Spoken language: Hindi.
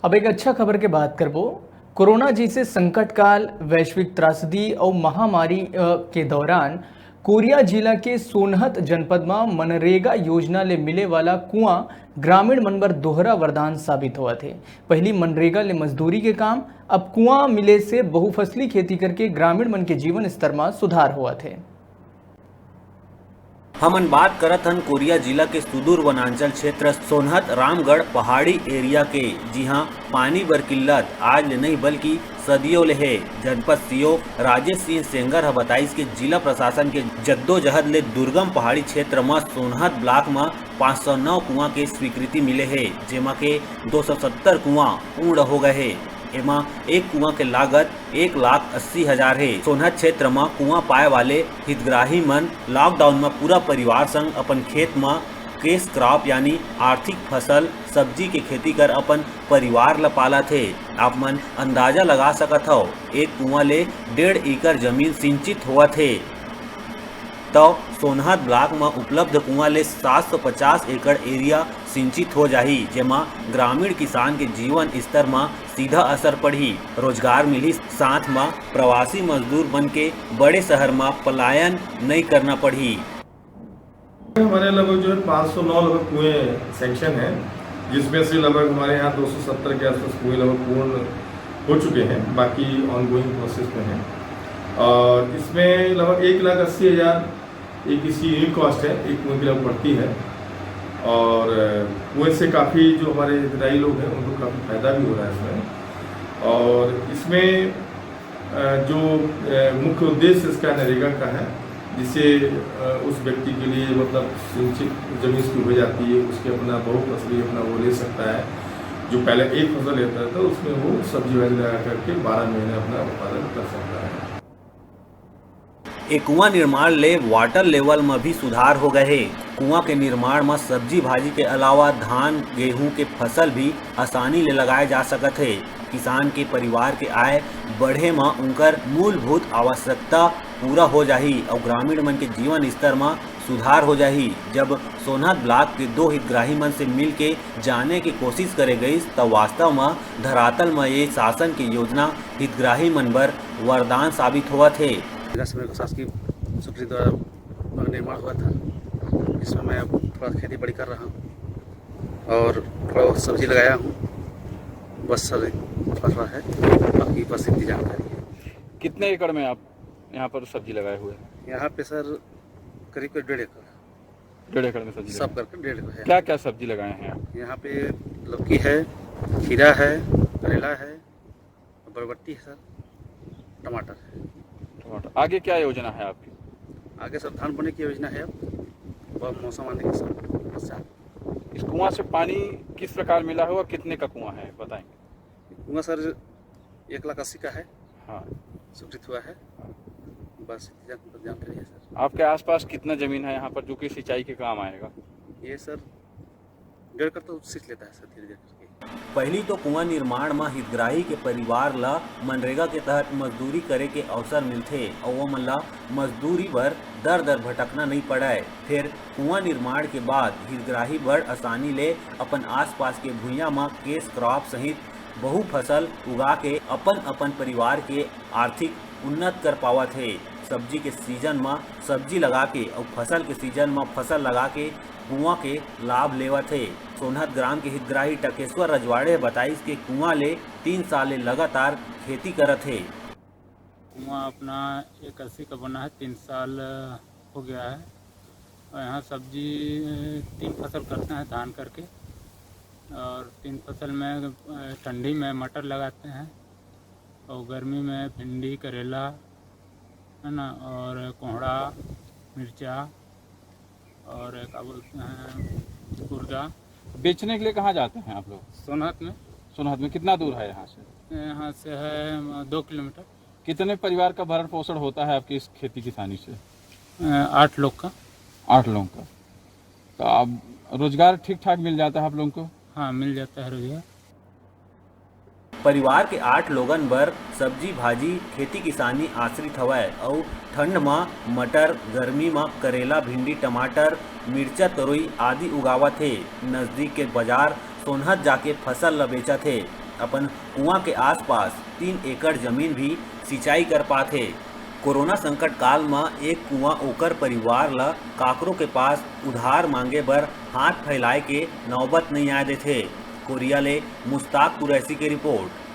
अब एक अच्छा खबर के बात करबो। कोरोना जैसे संकट काल, वैश्विक त्रासदी और महामारी के दौरान कोरिया जिला के सोनहत जनपद में मनरेगा योजना ले मिले वाला कुआं ग्रामीण मन बर दोहरा वरदान साबित हुआ थे। पहली मनरेगा ले मजदूरी के काम, अब कुआं मिले से बहुफसली खेती करके ग्रामीण मन के जीवन स्तर में सुधार हुआ थे। हमन बात करत हन कोरिया जिला के सुदूर वनांचल क्षेत्र सोनहत रामगढ़ पहाड़ी एरिया के, जिहां पानी बर किल्लत आज ले नहीं बल्कि सदियों ले है। जनपद सीओ राजेश सिंह सेंगर ह बताइस के जिला प्रशासन के जद्दोजहद ले दुर्गम पहाड़ी क्षेत्र में सोनहत ब्लॉक में 509 कुआं के स्वीकृति मिले है, जेमा के 270 कुआं पूर्ण हो गए है। एमा एक कुआं के लागत 1,80,000 है। सोनहत क्षेत्र में कुआं पाए वाले हितग्राही मन लॉकडाउन में पूरा परिवार संग अपन खेत में केस क्रॉप यानी आर्थिक फसल सब्जी के खेती कर अपन परिवार ल पाला थे। आप मन अंदाजा लगा सकत हो, एक कुआं ले 1.5 एकड़ जमीन सिंचित हुआ थे। तो सोनहत ब्लॉक में उपलब्ध कुआं ले 750 एकड़ एरिया सिंचित हो जाही, जेमा ग्रामीण किसान के जीवन स्तर में सीधा असर पड़ी, रोजगार मिली, साथ में प्रवासी मजदूर बन के बड़े शहर में पलायन नहीं करना पड़ी। हमारे लगभग जो है 509 लगभग कुएँ सेंक्शन हैं, जिसमें से लगभग हमारे यहाँ 270 के आसपास कुएँ लगभग पूर्ण हो चुके हैं, बाकी ऑनगोइंग प्रोसेस में हैं। और इसमें लगभग 1,80,000 एक इसकी यूनिट कॉस्ट है, एक कुएँ की लगभग पड़ती है। और कुएँ से काफ़ी जो हमारे हितग्राही लोग हैं उनको काफ़ी फायदा भी हो रहा है इसमें। और इसमें जो मुख्य उद्देश्य इसका नरेगा का है, जिससे उस व्यक्ति के लिए मतलब सिंचित जमीन उसकी हो जाती है, उसके अपना बहुफसली अपना वो ले सकता है। जो पहले एक फसल लेता था उसमें वो सब्जी भाजी लगा करके 12 महीने अपना उत्पादन कर सकता है। एक कुआं निर्माण ले वाटर लेवल में भी सुधार हो गए है। कुआं के निर्माण में सब्जी भाजी के अलावा धान गेहूं के फसल भी आसानी ले लगाए जा सकत है। किसान के परिवार के आय बढ़े में उनकर मूलभूत आवश्यकता पूरा हो जाही और ग्रामीण मन के जीवन स्तर में सुधार हो जाही। जब सोनहत ब्लॉक के दो हितग्राही मन से मिल के जाने की कोशिश करे गई, तब वास्तव में धरातल में ये शासन की योजना हितग्राही मन बर वरदान साबित हुआ थे। शासकीय स्वीकृति द्वारा निर्माण हुआ था, इसमें मैं थोड़ा खेती बड़ी कर रहा हूँ और थोड़ा बहुत सब्जी लगाया हूँ, बस सर फल रहा है, बाकी बस इतनी जानकारी है। कितने एकड़ में आप यहाँ पर सब्जी लगाए हुए हैं? यहाँ पे सर करीब 1.5 एकड़, 1.5 एकड़ में सब्जी सब करके 1.5 एकड़ है। क्या क्या सब्जी लगाए हैं आप? यहाँ पे लौकी है, खीरा है, करेला है, बरबट्टी है सर, टमाटर है। आगे क्या योजना है आपकी? आगे सब धान बोने की योजना है, अब और मौसम आने के सब पश्चात। इस कुआं से पानी किस प्रकार मिला है और कितने का कुआं है बताएंगे? कुआं सर 1,80,000 का है। हाँ, स्वीकृत हुआ है, बस जानकारी है सर। आपके आसपास कितना जमीन है यहाँ पर जो कि सिंचाई के काम आएगा? ये सर 1.5 एकड़ तो सींच लेता है सर धीरे धीरे करके। पहली तो कुआं निर्माण में हितग्राही के परिवार ला मनरेगा के तहत मजदूरी करे के अवसर मिलथे और वो मन ला मजदूरी बर दर दर भटकना नहीं पड़े। फिर कुआं निर्माण के बाद हितग्राही बड़ आसानी ले अपन आसपास के भुइयां में केस क्रॉप सहित बहु फसल उगा के अपन अपन परिवार के आर्थिक उन्नत कर पावत है। सब्जी के सीजन में सब्जी लगा के और फसल के सीजन में फसल लगा के कुआं के लाभ लेवत है। सोनहत ग्राम के हितग्राही टकेश्वर रजवाड़े बताइस के कुआं ले 3 साल लगातार खेती करत है। कुआं अपना 81 का बना है, 3 साल हो गया है और यहाँ सब्जी 3 फसल करते हैं धान करके, और 3 फसल में ठंडी में मटर लगाते हैं और गर्मी में भिंडी करेला है ना, और कोहड़ा मिर्चा और क्या बोलते हैं कुर्जा। बेचने के लिए कहाँ जाते हैं आप लोग? सोनहत में। सोनहत में कितना दूर है यहाँ से? यहाँ से है 2 किलोमीटर। कितने परिवार का भरण पोषण होता है आपकी इस खेती किसानी से? 8 लोग का। 8 लोगों का। तो आप रोजगार ठीक ठाक मिल जाता है आप लोगों को? हाँ, मिल जाता है रोजगार। परिवार के 8 लोगन बर सब्जी भाजी खेती किसानी आश्रित हवय और ठंड में मटर, गर्मी में करेला, भिंडी, टमाटर, मिर्चा, तरोई आदि उगावत है। नजदीक के बाजार सोनहत जाके फसल ल बेचत है। अपन कुआं के आसपास 3 एकड़ जमीन भी सिंचाई कर पाथे। कोरोना संकट काल में एक कुआं ओकर परिवार ला काकरो के पास उधार मांगे बर हाथ फैलाए के नौबत नहीं आए देथे। कोरिया ले मुस्ताक कुरैशी की रिपोर्ट।